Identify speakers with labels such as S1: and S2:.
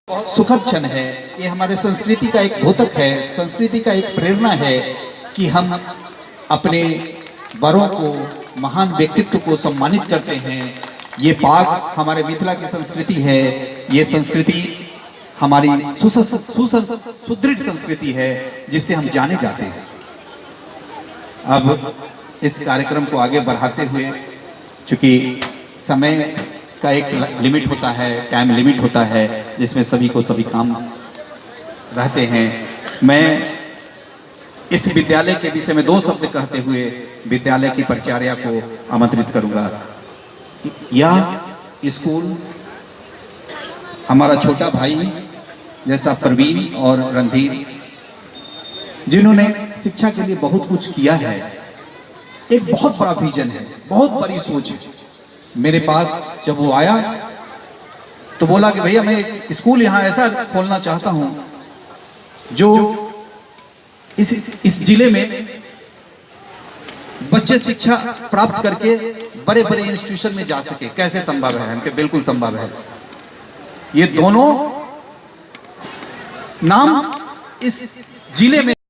S1: बहुत सुखद क्षण है। ये हमारे संस्कृति का एक द्योतक है, संस्कृति का एक प्रेरणा है कि हम अपने बड़ों को, महान व्यक्तित्व को सम्मानित करते हैं। ये पाक हमारे मिथिला की संस्कृति है। ये संस्कृति हमारी सुदृढ़ संस्कृति है जिससे हम जाने जाते हैं। अब इस कार्यक्रम को आगे बढ़ाते हुए, चूंकि समय का एक लिमिट होता है, टाइम लिमिट होता है जिसमें सभी को सभी काम रहते हैं, मैं इस विद्यालय के विषय में 2 शब्द कहते हुए विद्यालय की प्राचार्या को आमंत्रित करूंगा। यह स्कूल हमारा छोटा भाई जैसा प्रवीण और रणधीर, जिन्होंने शिक्षा के लिए बहुत कुछ किया है, एक बहुत बड़ा विजन है, बहुत बड़ी सोच है। मेरे पास जब वो आया तो बोला कि भैया मैं एक स्कूल यहाँ ऐसा खोलना चाहता हूँ जो इस जिले में बच्चे शिक्षा प्राप्त करके बड़े बड़े इंस्टीट्यूशन में जा सके। कैसे संभव है? हमके बिल्कुल संभव है। ये दोनों नाम इस जिले में